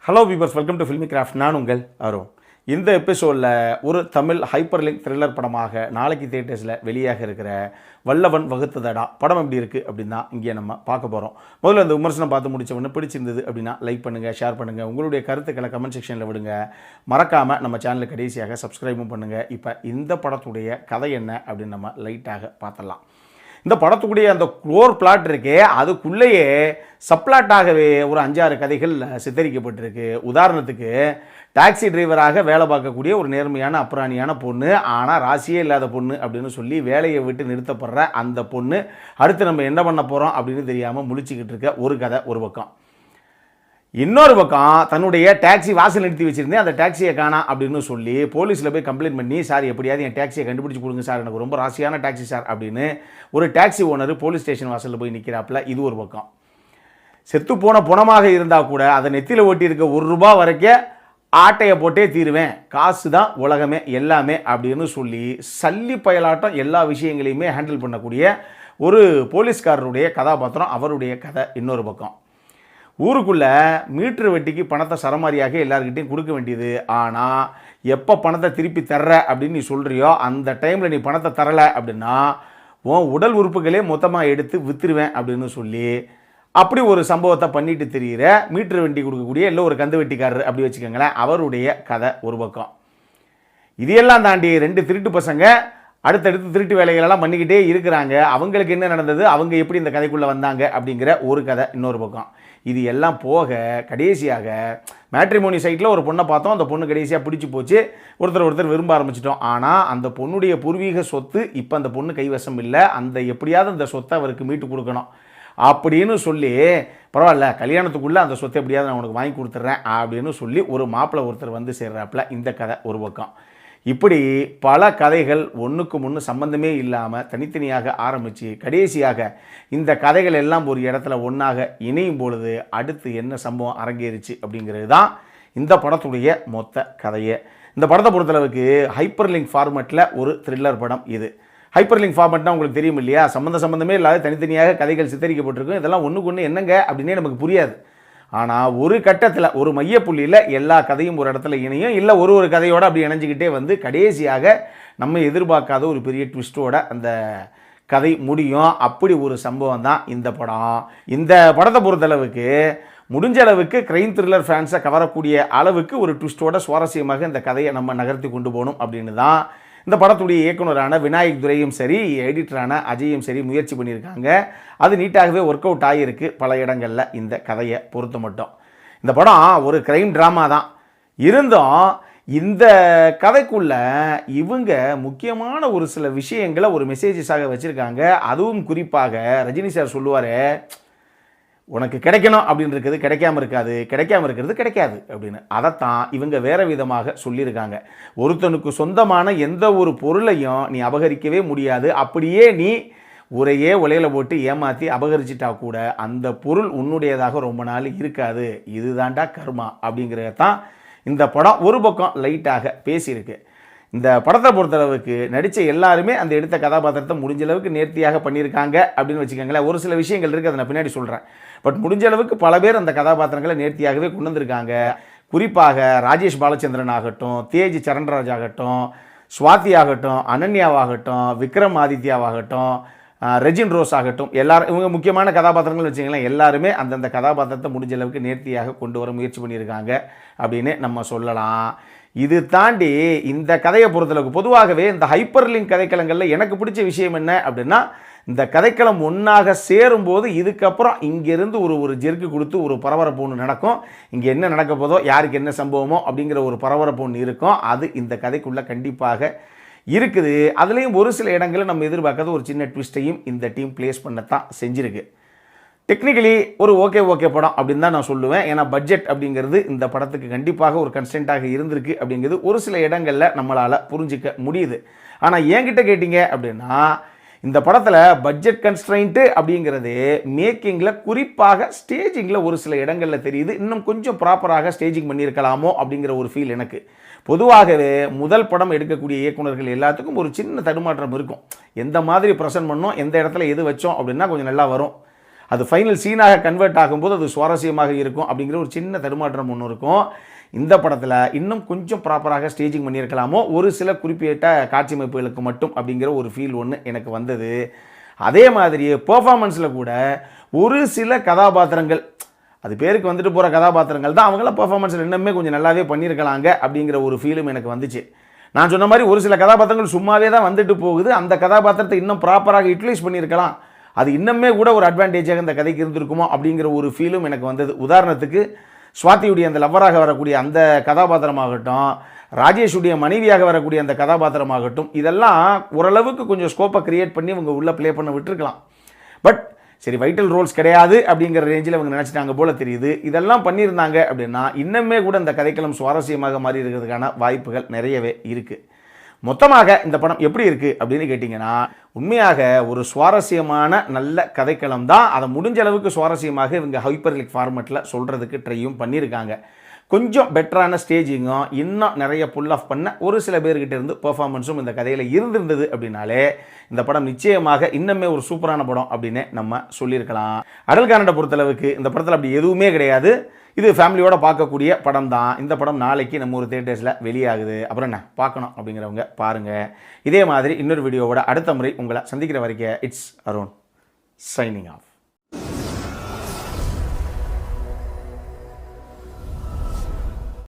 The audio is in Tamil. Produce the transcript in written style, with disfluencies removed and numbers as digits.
Hello viewers, welcome to Filmy Craft. நான் உங்கள் அருண். இந்த எபிசோடில் ஒரு தமிழ் ஹைப்பர் லிங்க் த்ரில்லர் படமாக நாளைக்கு தியேட்டர்ஸில் வெளியாக இருக்கிற வல்லவன் வகுத்ததடா படம் எப்படி இருக்குது அப்படின்னு தான் இங்கே நம்ம பார்க்க போகிறோம். முதல்ல அந்த விமர்சனம் பார்த்து முடிச்சவொன்னு பிடிச்சிருந்தது அப்படின்னா லைக் பண்ணுங்கள், ஷேர் பண்ணுங்கள், உங்களுடைய கருத்துக்களை கமெண்ட் செக்ஷனில் விடுங்க. மறக்காமல் நம்ம சேனலுக்கு கடைசியாக சப்ஸ்கிரைபும் பண்ணுங்கள். இப்போ இந்த படத்துடைய கதை என்ன அப்படின்னு நம்ம லைட்டாக பார்த்துடலாம். இந்த படத்துக்குடைய அந்த கோர் பிளாட் இருக்கே, அதுக்குள்ளேயே சப்ளாட்டாகவே ஒரு 5-6 கதைகள் சித்தரிக்கப்பட்டிருக்கு. உதாரணத்துக்கு, டாக்ஸி டிரைவராக வேலை பார்க்கக்கூடிய ஒரு நேர்மையான அப்புறாணியான பொண்ணு, ஆனால் ராசியே இல்லாத பொண்ணு அப்படின்னு சொல்லி வேலையை விட்டு நிறுத்தப்படுற அந்த பொண்ணு அடுத்து நம்ம என்ன பண்ண போகிறோம் அப்படின்னு தெரியாமல் முழிச்சிக்கிட்டு இருக்க ஒரு கதை ஒரு பக்கம். இன்னொரு பக்கம், தன்னுடைய டாக்ஸி வாசல் நிறுத்தி வச்சுருந்தேன், அந்த டாக்ஸியை காணா அப்படின்னு சொல்லி போலீஸில் போய் கம்ப்ளைண்ட் பண்ணி, சார் எப்படியாவது என் டாக்ஸியை கண்டுபிடிச்சி கொடுங்க சார், எனக்கு ரொம்ப ராசியான டாக்ஸி சார் அப்படின்னு ஒரு டாக்ஸி ஓனர் போலீஸ் ஸ்டேஷன் வாசலில் போய் நிற்கிறாப்புல. இது ஒரு பக்கம். செத்துப்போன பணமாக இருந்தால் கூட அதை நெத்தியில் ஓட்டியிருக்க ₹1 வரைக்கும் ஆட்டையை போட்டே தீருவேன், காசு தான் உலகமே எல்லாமே அப்படின்னு சொல்லி சல்லி பயலாட்டம் எல்லா விஷயங்களையுமே ஹேண்டில் பண்ணக்கூடிய ஒரு போலீஸ்காரருடைய கதாபாத்திரம், அவருடைய கதை இன்னொரு பக்கம். ஊருக்குள்ளே மீட்ரு வெட்டிக்கு பணத்தை சரமாரியாக எல்லாருக்கிட்டையும் கொடுக்க வேண்டியது. ஆனால் எப்போ பணத்தை திருப்பி தர்ற அப்படின்னு நீ சொல்கிறியோ அந்த டைமில் நீ பணத்தை தரலை அப்படின்னா உன் உடல் உறுப்புகளே மொத்தமாக எடுத்து விற்றுருவேன் அப்படின்னு சொல்லி அப்படி ஒரு சம்பவத்தை பண்ணிட்டு தெரிகிற மீட்ரு வண்டி கொடுக்கக்கூடிய இல்லை ஒரு கந்து வெட்டிக்காரர் அப்படி வச்சுக்கோங்களேன், அவருடைய கதை ஒரு பக்கம். இதையெல்லாம் தாண்டி 2 திருட்டு பசங்க அடுத்தடுத்து திருட்டு வேலைகளெல்லாம் பண்ணிக்கிட்டே இருக்கிறாங்க. அவங்களுக்கு என்ன நடந்தது, அவங்க எப்படி இந்த கதைக்குள்ளே வந்தாங்க அப்படிங்கிற ஒரு கதை இன்னொரு பக்கம். இது எல்லாம் போக கடைசியாக மேட்ரிமோனி சைட்டில் ஒரு பொண்ணை பார்த்தோம். அந்த பொண்ணு கடைசியாக பிடிச்சி போச்சு, ஒருத்தர் விரும்ப ஆரம்பிச்சிட்டோம். ஆனால் அந்த பொண்ணுடைய பூர்வீக சொத்து இப்போ அந்த பொண்ணு கைவசம் இல்லை, அந்த எப்படியாவது அந்த சொத்தை அவருக்கு மீட்டு கொடுக்கணும் அப்படின்னு சொல்லி, பரவாயில்ல கல்யாணத்துக்குள்ளே அந்த சொத்தை எப்படியாவது நான் உனக்கு வாங்கி கொடுத்துட்றேன் அப்படின்னு சொல்லி ஒரு மாப்பிள்ளை ஒருத்தர் வந்து சேர்றாப்புல. இந்த கதை ஒரு பக்கம். இப்படி பல கதைகள் ஒன்றுக்கு முன்னு சம்பந்தமே இல்லாமல் தனித்தனியாக ஆரம்பித்து கடைசியாக இந்த கதைகள் எல்லாம் ஒரு இடத்துல ஒன்றாக இணையும் பொழுது அடுத்து என்ன சம்பவம் அரங்கேறிச்சு அப்படிங்கிறது தான் இந்த படத்துடைய மொத்த கதையை. இந்த படத்தை பொறுத்தளவுக்கு ஹைப்பர் லிங்க் ஃபார்மெட்டில் ஒரு த்ரில்லர் படம் இது. ஹைப்பர் லிங்க் ஃபார்மெட்னா உங்களுக்கு தெரியும் இல்லையா, சம்மந்தமே இல்லாத தனித்தனியாக கதைகள் சித்தரிக்கப்பட்டிருக்கும். இதெல்லாம் ஒன்றுக்கு ஒன்று என்னங்க அப்படின்னே நமக்கு புரியாது. ஆனால் ஒரு கட்டத்தில் ஒரு மையப்புள்ளியில் எல்லா கதையும் ஒரு இடத்துல இணையும், இல்லை ஒரு கதையோடு அப்படி இணைஞ்சிக்கிட்டே வந்து கடைசியாக நம்ம எதிர்பார்க்காத ஒரு பெரிய ட்விஸ்ட்டோட அந்த கதை முடியும். அப்படி ஒரு சம்பவம் தான் இந்த படம். இந்த படத்தை பொறுத்தளவுக்கு முடிஞ்ச அளவுக்கு கிரைம் த்ரில்லர் ஃபேன்ஸை கவரக்கூடிய அளவுக்கு ஒரு ட்விஸ்ட்டோட சுவாரஸ்யமாக இந்த கதையை நம்ம நகர்த்தி கொண்டு போகணும் அப்படின்னு தான் இந்த படத்துடைய இயக்குனரான விநாயக் துரையும் சரி, எடிட்டரான அஜயும் சரி முயற்சி பண்ணியிருக்காங்க. அது நீட்டாகவே ஒர்க் அவுட் ஆகியிருக்கு பல இடங்களில் இந்த கதையை பொறுத்த மட்டும். இந்த படம் ஒரு கிரைம் ட்ராமா தான் இருந்தும் இந்த கதைக்குள்ள இவங்க முக்கியமான ஒரு சில விஷயங்களை ஒரு மெசேஜஸாக வச்சுருக்காங்க. அதுவும் குறிப்பாக ரஜினி சார் சொல்லுவார், உனக்கு கிடைக்கணும் அப்படின்னு இருக்குது, கிடைக்காம இருக்கிறது கிடைக்காது அப்படின்னு. அதைத்தான் இவங்க வேறு விதமாக சொல்லியிருக்காங்க. ஒருத்தனுக்கு சொந்தமான எந்த ஒரு பொருளையும் நீ அபகரிக்கவே முடியாது. அப்படியே நீ உரையே உலையில் போட்டு ஏமாற்றி அபகரிச்சிட்டா கூட அந்த பொருள் உன்னுடையதாக ரொம்ப நாள் இருக்காது. இதுதான்டா கர்மா அப்படிங்கிறதான் இந்த படம் ஒரு பக்கம் லைட்டாக பேசியிருக்கு. இந்த படத்தை பொறுத்தளவுக்கு நடித்த எல்லாருமே அந்த எடுத்த கதாபாத்திரத்தை முடிஞ்ச அளவுக்கு நேர்த்தியாக பண்ணியிருக்காங்க அப்படின்னு வச்சுக்கோங்களேன். ஒரு சில விஷயங்கள் இருக்குது, அதை நான் பின்னாடி சொல்கிறேன். பட் முடிஞ்ச அளவுக்கு பல பேர் அந்த கதாபாத்திரங்களை நேர்த்தியாகவே கொண்டு வந்திருக்காங்க. குறிப்பாக ராஜேஷ் பாலச்சந்திரன் ஆகட்டும், தேஜ் சரண்ராஜ் ஆகட்டும், ஸ்வாதி ஆகட்டும், அனன்யாவாகட்டும், விக்ரம் ஆதித்யாவாகட்டும், ரெஜின் ரோஸ் ஆகட்டும், எல்லாரும் இவங்க முக்கியமான கதாபாத்திரங்கள் வச்சுக்கலாம். எல்லாருமே அந்தந்த கதாபாத்திரத்தை முடிஞ்ச அளவுக்கு நேர்த்தியாக கொண்டு வர முயற்சி பண்ணியிருக்காங்க அப்படின்னு நம்ம சொல்லலாம். இது தாண்டி இந்த கதையை பொறுத்தளவுக்கு பொதுவாகவே இந்த ஹைப்பர் லிங்க் கதைக்களங்களில் எனக்கு பிடிச்ச விஷயம் என்ன அப்படின்னா, இந்த கதைக்களம் ஒன்றாக சேரும்போது இதுக்கப்புறம் இங்கேருந்து ஒரு ஜெர்க்கு கொடுத்து ஒரு பரபரப்பு ஒன்று நடக்கும். இங்கே என்ன நடக்க போதோ, யாருக்கு என்ன சம்பவமோ அப்படிங்கிற ஒரு பரபரப்பு ஒன்று இருக்கும். அது இந்த கதைக்குள்ளே கண்டிப்பாக இருக்குது. அதுலேயும் ஒரு சில இடங்களில் நம்ம எதிர்பார்க்காத ஒரு சின்ன ட்விஸ்ட்டையும் இந்த டீம் பிளேஸ் பண்ணத்தான் செஞ்சுருக்கு. டெக்னிக்கலி ஒரு ஓகே படம் அப்படின்னு தான் நான் சொல்லுவேன். ஏன்னா பட்ஜெட் அப்படிங்கிறது இந்த படத்துக்கு கண்டிப்பாக ஒரு கன்ஸ்டன்ட்டாக இருந்திருக்கு அப்படிங்கிறது ஒரு சில இடங்களில் நம்மளால் புரிஞ்சிக்க முடியுது. ஆனால் என்கிட்ட கேட்டிங்க அப்படின்னா, இந்த படத்தில் பட்ஜெட் கன்ஸ்ட்ரெயின்ட்டு அப்படிங்கிறது மேக்கிங்கில் குறிப்பாக ஸ்டேஜிங்கில் ஒரு சில இடங்களில் தெரியுது. இன்னும் கொஞ்சம் ப்ராப்பராக ஸ்டேஜிங் பண்ணியிருக்கலாமோ அப்படிங்கிற ஒரு ஃபீல் எனக்கு. பொதுவாகவே முதல் படம் எடுக்கக்கூடிய இயக்குனர்கள் எல்லாத்துக்கும் ஒரு சின்ன தடுமாற்றம் இருக்கும். எந்த மாதிரி ப்ரெசென்ட் பண்ணோம், எந்த இடத்துல எது வச்சோம் அப்படின்னா கொஞ்சம் நல்லா வரும். அது ஃபைனல் சீனாக கன்வெர்ட் ஆகும்போது அது சுவாரஸ்யமாக இருக்கும் அப்படிங்கிற ஒரு சின்ன தடுமாற்றம் ஒன்று இருக்கும். இந்த படத்தில் இன்னும் கொஞ்சம் ப்ராப்பராக ஸ்டேஜிங் பண்ணியிருக்கலாமோ ஒரு சில குறிப்பிட்ட காட்சி அமைப்புகளுக்கு மட்டும் அப்படிங்கிற ஒரு ஃபீல் ஒன்று எனக்கு வந்தது. அதே மாதிரியே பெர்ஃபார்மன்ஸில் கூட ஒரு சில கதாபாத்திரங்கள், அது பேருக்கு வந்துட்டு போகிற கதாபாத்திரங்கள் தான், அவங்கள பெர்ஃபார்மன்ஸில் இன்னுமே கொஞ்சம் நல்லாவே பண்ணியிருக்கலாங்க அப்படிங்கிற ஒரு ஃபீலும் எனக்கு வந்துச்சு. நான் சொன்ன மாதிரி ஒரு சில கதாபாத்திரங்கள் சும்மாவே தான் வந்துட்டு போகுது. அந்த கதாபாத்திரத்தை இன்னும் ப்ராப்பராக யூட்டிலைஸ் பண்ணியிருக்கலாம், அது இன்னுமே கூட ஒரு அட்வான்டேஜாக இந்த கதைக்கு இருந்திருக்குமோ அப்படிங்கிற ஒரு ஃபீலும் எனக்கு வந்தது. உதாரணத்துக்கு ஸ்வாதியுடைய அந்த லவ்வராக வரக்கூடிய அந்த கதாபாத்திரமாகட்டும், ராஜேஷுடைய மனைவியாக வரக்கூடிய அந்த கதாபாத்திரமாகட்டும், இதெல்லாம் ஓரளவுக்கு கொஞ்சம் ஸ்கோப்பை கிரியேட் பண்ணி இவங்க உள்ளே ப்ளே பண்ண விட்டுருக்கலாம். பட் சரி, வைட்டல் ரோல்ஸ் கிடையாது அப்படிங்கிற ரேஞ்சில் இவங்க நினச்சிட்டாங்க போல தெரியுது. இதெல்லாம் பண்ணியிருந்தாங்க அப்படின்னா இன்னுமே கூட இந்த கதைக்களம் சுவாரஸ்யமாக மாறி இருக்கிறதுக்கான வாய்ப்புகள் நிறையவே இருக்குது. மொத்தமாக இந்த படம் எப்படி இருக்குது அப்படின்னு கேட்டிங்கன்னா, உண்மையாக ஒரு சுவாரஸ்யமான நல்ல கதைக்களம் தான். அதை முடிஞ்ச அளவுக்கு சுவாரஸ்யமாக இவங்க ஹைப்பர்லிக் ஃபார்மேட்டில் சொல்கிறதுக்கு ட்ரையும் பண்ணியிருக்காங்க. கொஞ்சம் பெட்டரான ஸ்டேஜிங்கும் இன்னும் நிறைய புல் ஆஃப் பண்ண ஒரு சில பேர்கிட்ட இருந்து பெர்ஃபார்மன்ஸும் இந்த கதையில் இருந்திருந்தது அப்படின்னாலே இந்த படம் நிச்சயமாக இன்னுமே ஒரு சூப்பரான படம் அப்படின்னு நம்ம சொல்லியிருக்கலாம். அடல் கானடை பொறுத்தளவுக்கு இந்த படத்தில் அப்படி எதுவுமே கிடையாது. இது ஃபேமிலியோட பார்க்கக்கூடிய படம் தான். இந்த படம் நாளைக்கு நம்ம ஒரு தியேட்டர்ஸில் வெளியாகுது. அப்புறம் என்ன பார்க்கணும் அப்படிங்கிறவங்க பாருங்கள். இதே மாதிரி இன்னொரு வீடியோவோட அடுத்த முறை உங்களை சந்திக்கிற வரைக்கும் இட்ஸ் அருண் சைனிங் ஆஃப்.